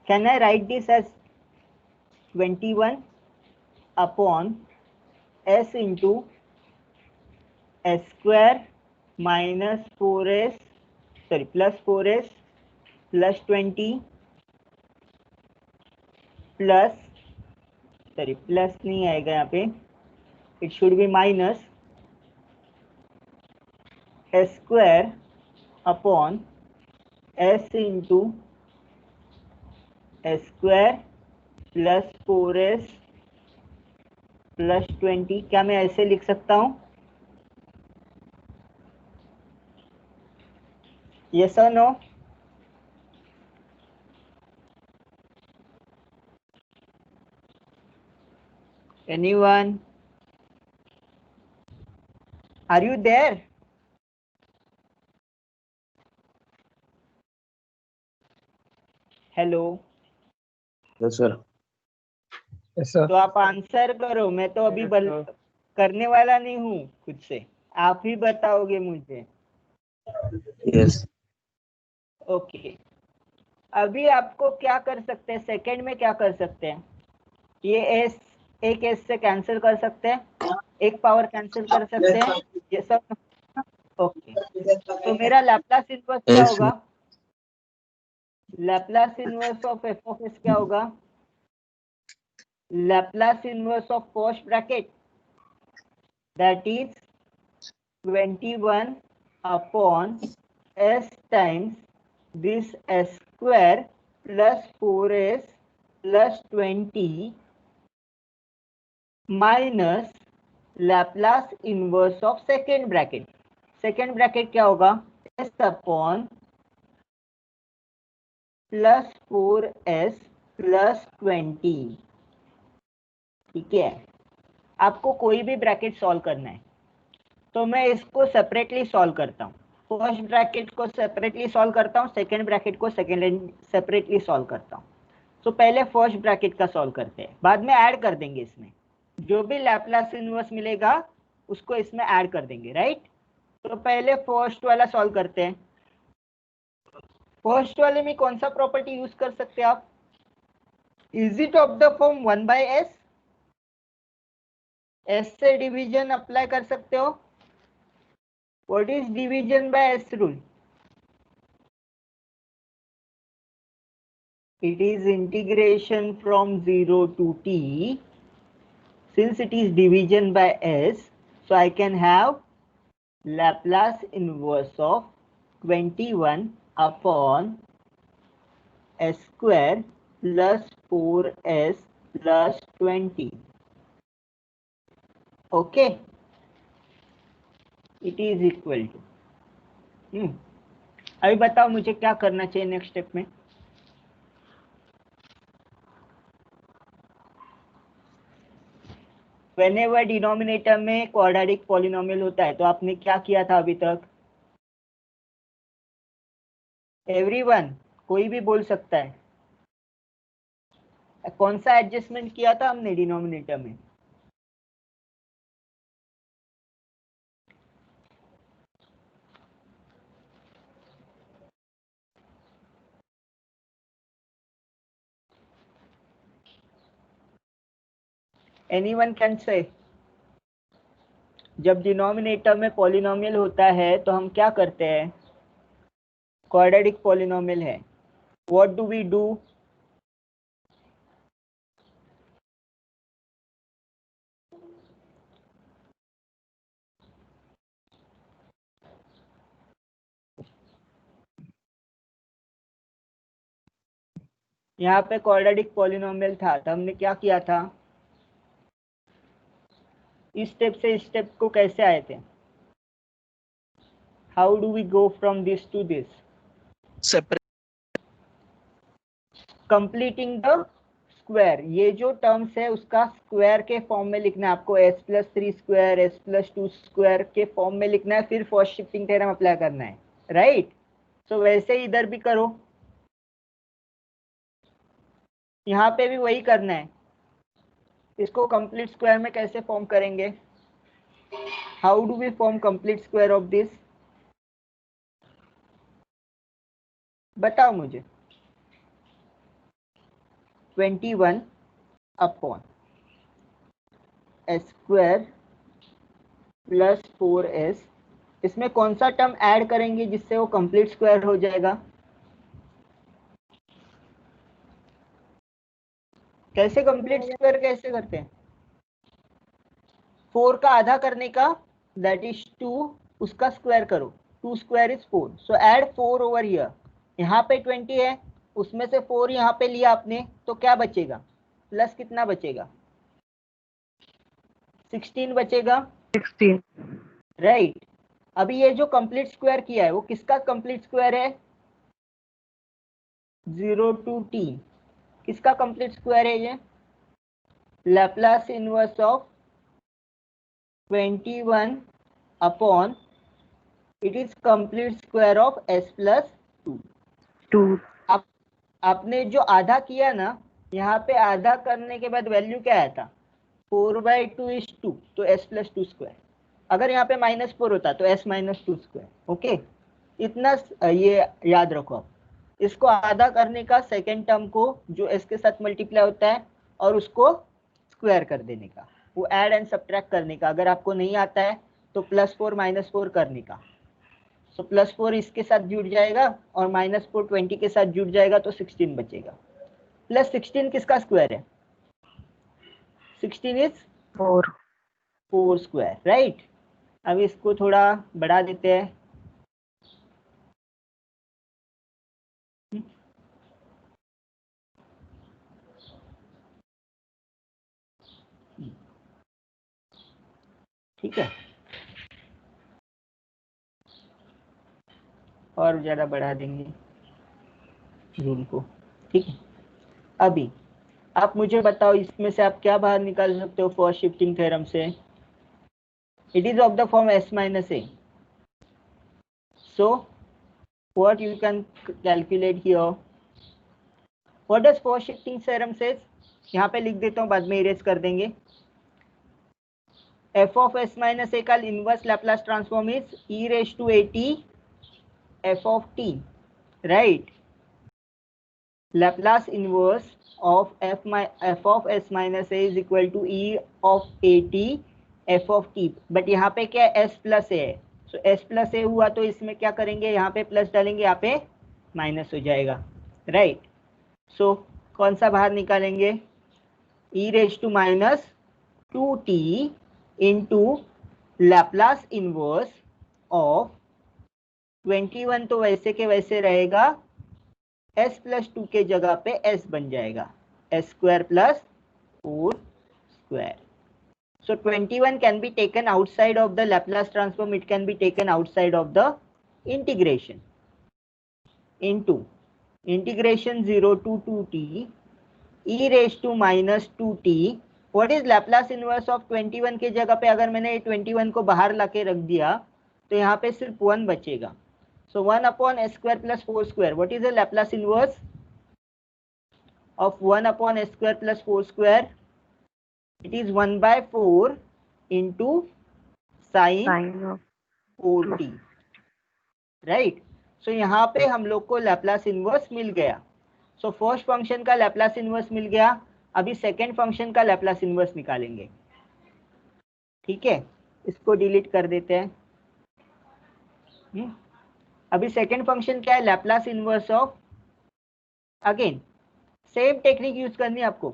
Can I write this as 21 upon s into s square minus 4s, sorry, plus 4s plus 20 plus, sorry, plus नहीं आएगा यहाँ पे, it should be minus s square upon s into s square plus 4s plus 20। क्या मैं ऐसे लिख सकता हूँ? Yes or no? Anyone? Are you there? Hello. Yes sir. Yes sir. तो आप आंसर करो, मैं तो अभी करने वाला नहीं हूँ खुद से, आप ही बताओगे मुझे। यस। ओके, अभी आपको क्या कर सकते हैं, सेकंड में क्या कर सकते हैं? ये एस, एक एस से कैंसिल कर सकते हैं, एक पावर कैंसिल कर सकते हैं, ये सब। ओके, तो मेरा लैप्लास इनवर्स क्या होगा? Laplace inverse of f of S क्या होगा? Laplace inverse of first bracket, that is 21 upon s times this s square plus 4s plus 20 minus Laplace inverse of second bracket. Second bracket क्या होगा? s upon plus 4s plus 20। ठीक है, आपको कोई भी bracket solve करना है तो मैं इसको सेपरेटली सॉल्व करता हूँ। फर्स्ट ब्रैकेट को सेपरेटली सॉल्व करता हूँ, सेकेंड ब्रैकेट को सेपरेटली सॉल्व करता हूँ। तो पहले फर्स्ट ब्रैकेट का सॉल्व करते हैं, बाद में ऐड कर देंगे, इसमें जो भी लैप्लास इनवर्स मिलेगा उसको इसमें ऐड कर देंगे, राइट। तो पहले फर्स्ट वाला सॉल्व करते हैं। फर्स्ट वाले में कौन सा प्रॉपर्टी यूज कर सकते हैं आप? Is it of the form 1/s? S से डिवीजन अप्लाई कर सकते हो। What is division by S rule? It is integration from 0 to t. Since it is division by S, so I can have Laplace inverse of 21 upon s square plus 4s plus 20. Okay, it is equal to अभी बताओ मुझे क्या करना चाहिए next step में। Whenever denominator में quadratic polynomial होता है तो आपने क्या किया था अभी तक? एवरीवन, कोई भी बोल सकता है, कौन सा एडजस्टमेंट किया था हमने डिनोमिनेटर में? Anyone can say? जब डिनोमिनेटर में पॉलिनोमियल होता है तो हम क्या करते हैं? क्वाड्रेटिक पॉलिनोमियल है, व्हाट डू वी डू? यहाँ पे क्वाड्रेटिक पॉलिनोमियल था तो हमने क्या किया था? इस स्टेप से इस स्टेप को कैसे आए थे? How do we go from this to this? Separate. Completing the square, ये जो टर्म्स है उसका स्क्वायर के फॉर्म में लिखना है आपको, s+3 स्क्वायर s+2 स्क्वायर के फॉर्म में लिखना है, फिर फर्स्ट शिफ्टिंग थ्योरम अप्लाई करना है, राइट? सो वैसे ही इधर भी करो, यहाँ पे भी वही करना है। इसको कंप्लीट स्क्वायर में कैसे फॉर्म करेंगे? How do we form complete square of this? बताओ मुझे। 21 upon s square plus 4s, इसमें कौन सा टर्म ऐड करेंगे जिससे वो कंप्लीट स्क्वायर हो जाएगा? कैसे कंप्लीट स्क्वायर कैसे करते हैं? 4 का आधा करने का, दैट इज 2, उसका स्क्वायर करो, 2 square is 4, so add 4 over here. यहाँ पे 20 है, उसमें से 4 यहाँ पे लिया आपने, तो क्या बचेगा? प्लस कितना बचेगा? 16 बचेगा, 16. राइट? अभी ये जो कंप्लीट स्क्वायर किया है वो किसका कंप्लीट स्क्वायर है? 0 to t, किसका कंप्लीट स्क्वायर है ये? Laplace inverse of 21 upon, it is complete square of s+2. 2. आपने जो आधा किया ना, यहाँ पे आधा करने के बाद वैल्यू क्या आया था? 4/2 is 2, तो s+2 स्क्वायर। अगर यहाँ पे -4 होता तो s-2 स्क्वायर। ओके, इतना ये याद रखो आप। इसको आधा करने का, सेकेंड टर्म को जो s के साथ मल्टीप्लाई होता है और उसको स्क्वायर कर देने का, वो ऐड एंड सब्ट्रैक्ट करने का। अगर आपको नहीं आता है तो +4 -4 करने का। सो +4 इसके साथ जुड़ जाएगा और -4 20 के साथ जुड़ जाएगा तो 16 बचेगा। +16 किसका स्क्वायर है? 16 इज 4 स्क्वायर, राइट? अब इसको थोड़ा बढ़ा देते हैं। ठीक है, और ज़्यादा बढ़ा देंगे रूल को। ठीक है, अभी आप मुझे बताओ इसमें से आप क्या बाहर निकाल सकते हो फर्स्ट शिफ्टिंग थ्योरम से? It is of the form s-a, so what you can calculate here? What does first shifting theorem says? यहाँ पे लिख देता हूँ, बाद में इरेज कर देंगे। f of s-a का inverse Laplace transform is e⁻at f of t, right? Laplace inverse of f of s-a is equal to e of at f of t, but यहाँ पे क्या s+a है, सो s+a हुआ तो इसमें क्या करेंगे? यहाँ पे प्लस डालेंगे, यहाँ पे माइनस हो जाएगा, राइट? सो कौन सा बाहर निकालेंगे? e⁻2t into Laplace inverse of 21, तो वैसे के वैसे रहेगा, s+2 के जगह पे s बन जाएगा, s² plus 4 square. So 21 can be taken outside of the Laplace transform. It can be taken outside of the integration into integration 0 to 2t e raised to minus 2t. What is Laplace inverse of 21 के जगह पे अगर मैंने 21 को बाहर लाके रख दिया तो यहाँ पे सिर्फ 1 बचेगा. So 1 upon s square plus 4 square. What is the Laplace inverse of 1 upon s square plus 4 square? It is 1 by 4 into sin of 4t. Right? So यहाँ पे हम लोग को Laplace inverse मिल गया. So फर्स्ट फंक्शन का Laplace inverse मिल गया. अभी second function का Laplace inverse निकालेंगे. ठीक है, इसको डिलीट कर देते हैं. अभी सेकेंड फंक्शन क्या है? Laplace inverse of, again same technique use करनी है आपको.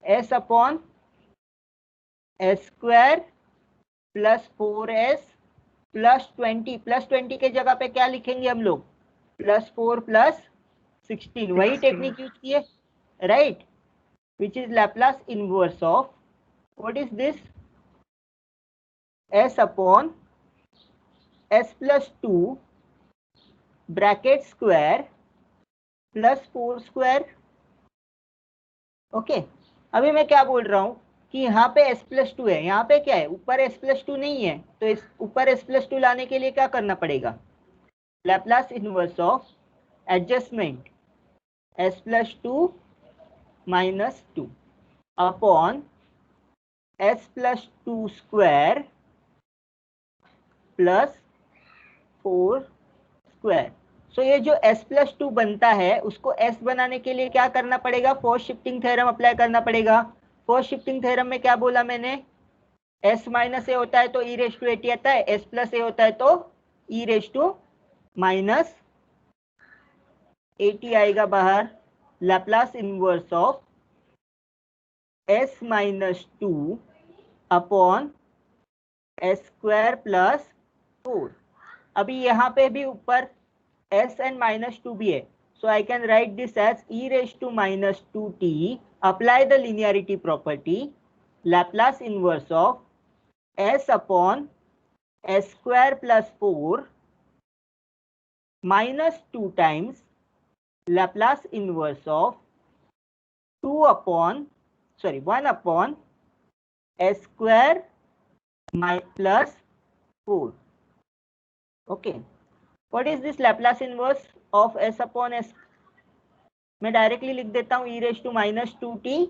s upon S square plus 4s plus 20 के जगह पे क्या लिखेंगे हम लोग? Plus 4 plus 16. वही टेक्निक यूज किए, right? Which is Laplace inverse of, what is this? s upon s plus 2 bracket square plus 4 square. Okay, अभी मैं क्या बोल रहा हूं कि यहाँ पे s प्लस 2 है, यहाँ पे क्या है? ऊपर s प्लस 2 नहीं है, तो इस ऊपर s प्लस 2 लाने के लिए क्या करना पड़ेगा? Laplace inverse of adjustment s plus 2 minus 2 upon s plus 2 square plus 4 square. So ये जो s प्लस 2 बनता है उसको s बनाने के लिए क्या करना पड़ेगा? फोर्स शिफ्टिंग थ्योरम अप्लाई करना पड़ेगा. फोर्स शिफ्टिंग थ्योरम में क्या बोला मैंने? s माइनस ए होता है तो e रेज टू 80 आता है, s प्लस ए होता है तो e रेज टू माइनस 80 आएगा बाहर. Laplace inverse of s minus 2 upon s square plus 4. अभी यहाँ पे भी ऊपर s and minus 2 भी है, so I can write this as e raised to minus 2t. Apply the linearity property. Laplace inverse of s upon s square plus 4 minus 2 times Laplace inverse of 1 upon s square plus 4. Okay. What is this Laplace inverse of s upon s? मैं directly लिख देता हूं e raise to minus 2t.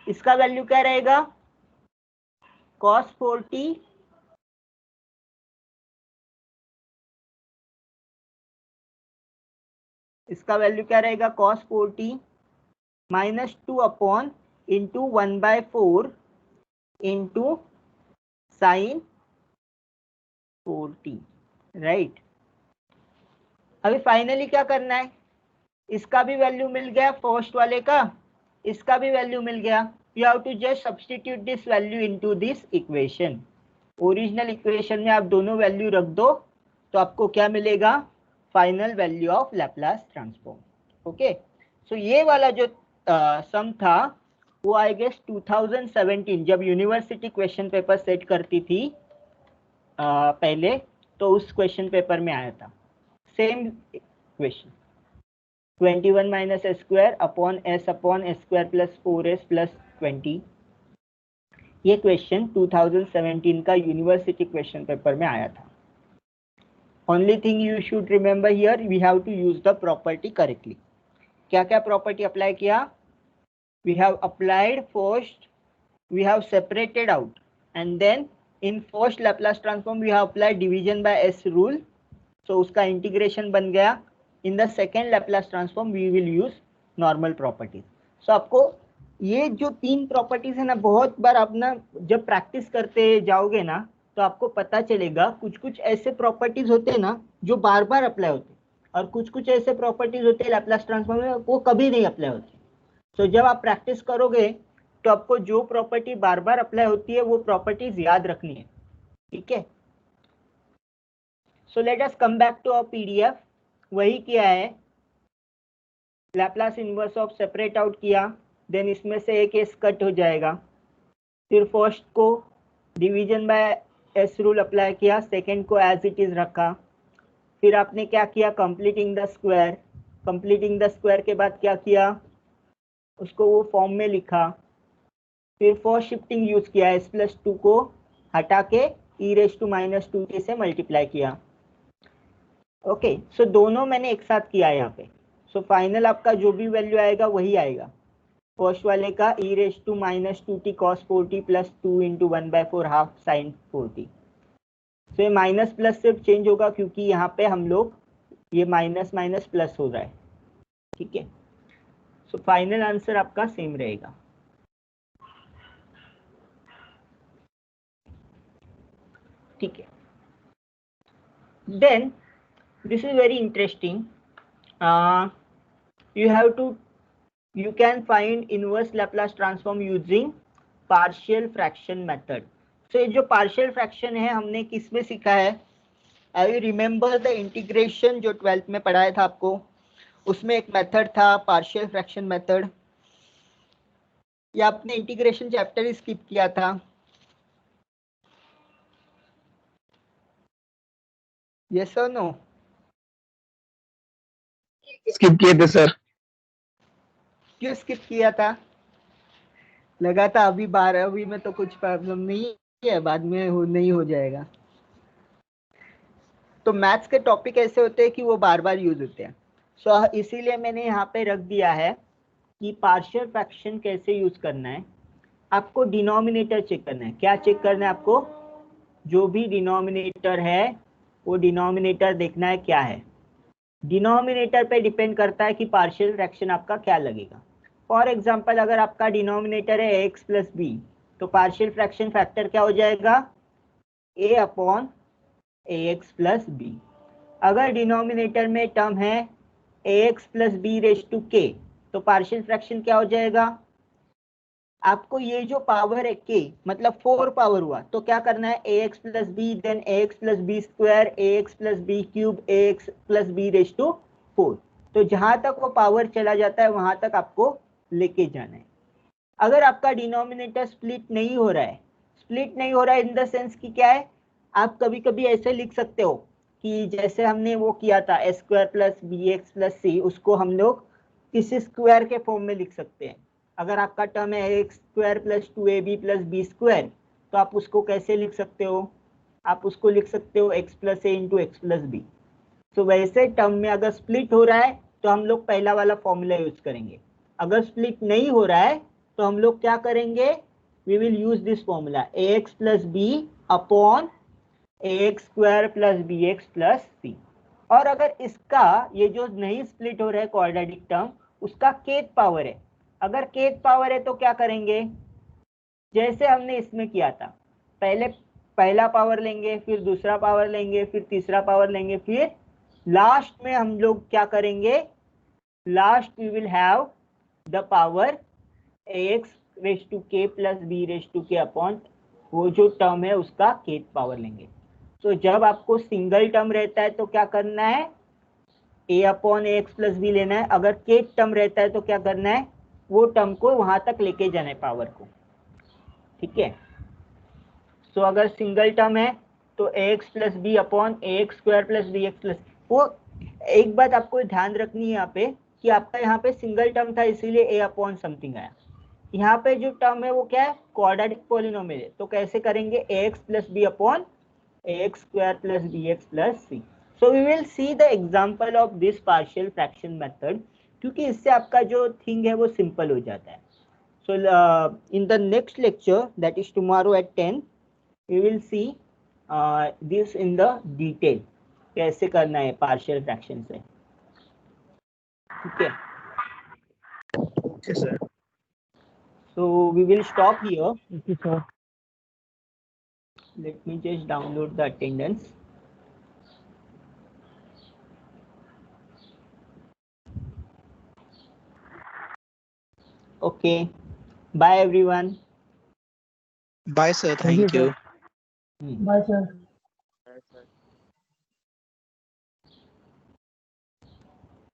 इसका value क्या रहेगा? cos 4t इसका value क्या रहेगा? cos 4t minus 2 upon into 1 by 4 into sine 4t. Right? अभी फाइनली क्या करना है? इसका भी वैल्यू मिल गया, फर्स्ट वाले का इसका भी वैल्यू मिल गया. You have to just substitute this value into this equation. Original equation में आप दोनों वैल्यू रख दो तो आपको क्या मिलेगा? Final value of Laplace transform. Okay, so ये वाला जो सम था वो आई गेस 2017 जब यूनिवर्सिटी क्वेश्चन पेपर सेट करती थी पहले, तो उस क्वेश्चन पेपर में आया था same equation. 21 minus S square upon S square plus 4s plus 20. ये क्वेश्चन 2017 का यूनिवर्सिटी क्वेश्चन पेपर में आया था. Only thing you should remember here, we have to use the property correctly. क्या क्या प्रॉपर्टी अप्लाई किया? We have applied first, we have separated out, and then in first Laplace transform we have applied division by S rule, so उसका integration बन गया. In the second Laplace transform we will use normal properties. So आपको ये जो 3 properties है ना, बहुत बार आप ना जब प्रैक्टिस करते जाओगे ना तो आपको पता चलेगा कुछ कुछ ऐसे प्रॉपर्टीज होते हैं ना जो बार बार अप्लाई होते हैं, और कुछ कुछ ऐसे प्रॉपर्टीज होते हैं Laplace ट्रांसफॉर्म में वो कभी नहीं अप्लाई होती. तो जब आप प्रैक्टिस करोगे तो आपको जो प्रॉपर्टी बार बार अप्लाई होती है वो प्रॉपर्टीज याद रखनी है. ठीक है, so let us come back to our PDF. वही किया है, Laplace inverse of separate out किया, देन इसमें से एक एस कट हो जाएगा। फिर फर्स्ट को division by S rule apply किया, सेकेंड को एज इट इज रखा। फिर आपने क्या किया, completing the square. Completing the square के बाद क्या किया, उसको वो फॉर्म में लिखा। फिर फर्स्ट शिफ्टिंग यूज किया, एस प्लस 2 को हटा के ई रेज टू माइनस 2 से मल्टीप्लाई किया। ओके, सो दोनों मैंने एक साथ किया यहाँ पे। सो फाइनल आपका जो भी वैल्यू आएगा वही आएगा। फर्स्ट वाले का e raise to minus 2t cos 4t plus 2 into 1/4 half sine 4t। तो ये माइनस प्लस सिर्फ चेंज होगा क्योंकि यहाँ पे हम लोग ये माइनस माइनस प्लस हो रहा है। ठीक है, सो फाइनल आंसर आपका सेम रहेगा। ठीक है, then this is very interesting. You can find inverse Laplace transform using partial fraction method. So ये जो partial fraction है हमने किस में सीखा है? I remember the integration जो 12th में पढ़ाया था आपको, उसमें एक मेथड था partial fraction method। या आपने इंटीग्रेशन चैप्टर स्किप किया था? Yes or no? स्किप किए थे सर। क्यों स्किप किया था? लगा था अभी 12वीं में तो कुछ प्रॉब्लम नहीं है, बाद में नहीं हो जाएगा। तो मैथ्स के टॉपिक ऐसे होते हैं कि वो बार बार यूज होते हैं। सो इसीलिए मैंने यहाँ पे रख दिया है कि पार्शियल फ्रैक्शन कैसे यूज करना है। आपको डिनोमिनेटर चेक करना है। क्या चेक करना है आपको? जो भी डिनोमिनेटर है वो डिनोमिनेटर देखना है क्या है। डिनोमिनेटर पे डिपेंड करता है कि पार्शियल फ्रैक्शन आपका क्या लगेगा। फॉर एग्जाम्पल अगर आपका डिनोमिनेटर है एक्स प्लस बी, तो पार्शियल फ्रैक्शन फैक्टर क्या हो जाएगा? A upon A x plus b. अगर डिनोमिनेटर में टर्म है a x plus b raise to k, तो पार्शियल फ्रैक्शन क्या हो जाएगा? आपको ये जो पावर है के मतलब 4 पावर हुआ, तो क्या करना है? A x plus b then a x plus B square a x plus b cube a x plus b raise to 4। तो जहां तक वो पावर चला जाता है वहां तक आपको लेके जाना है। अगर आपका डिनोमिनेटर स्प्लिट नहीं हो रहा है, स्प्लिट नहीं हो रहा है इन द सेंस कि क्या है, आप कभी कभी ऐसे लिख सकते हो कि जैसे हमने वो किया था a square plus B x plus c, उसको हम लोग किसी स्क्वायर के फॉर्म में लिख सकते हैं। अगर आपका टर्म है X square plus 2ab plus B square, तो आप उसको कैसे लिख सकते हो? आप उसको लिख सकते हो एक्स प्लस ए इंटू एक्स प्लस बी। तो वैसे टर्म में अगर स्प्लिट हो रहा है तो हम लोग पहला वाला फॉर्मूला यूज करेंगे। अगर स्प्लिट नहीं हो रहा है तो हम लोग क्या करेंगे? We will use this formula a x plus b upon A x square plus B x plus c. और अगर इसका ये जो नहीं स्प्लिट हो रहा है क्वाड्रेटिक टर्म, उसका kth पावर है। अगर kth पावर है तो क्या करेंगे? जैसे हमने इसमें किया था, पहले पहला पावर लेंगे, फिर दूसरा पावर लेंगे, फिर तीसरा पावर लेंगे, फिर लास्ट में हम लोग क्या करेंगे? Last we will have the power ax raise to k plus b raise to k upon वो जो टर्म है उसका kth पावर लेंगे। तो जब आपको सिंगल टर्म रहता है तो क्या करना है? a upon A x plus B लेना है। अगर kth टर्म रहता है तो क्या करना है? वो टर्म को वहां तक लेके जाना है पावर को। ठीक है, तो अगर सिंगल टर्म है तो a x plus b upon A x square plus B x plus. वो एक बात आपको ध्यान रखनी है यहाँ पे कि आपका यहाँ पे सिंगल टर्म था इसीलिए ए अपॉन समथिंग आया। यहाँ पे जो टर्म है वो क्या है? क्वाड्रेटिक पॉलिनोमियल है। तो कैसे करेंगे? A x plus b upon A x square plus B x plus c. So we will see the example of this partial fraction method, क्योंकि इससे आपका जो थिंग है वो सिंपल हो जाता है। So in the next lecture that is tomorrow at 10 we will see this in the detail कैसे करना है पार्शियल फ्रैक्शन से। ठीक है, Okay, sir. so we will stop here. Okay, sir. Let me just download the attendance. Okay, bye everyone. Bye, sir. Thank you. Bye, sir. Right, sir.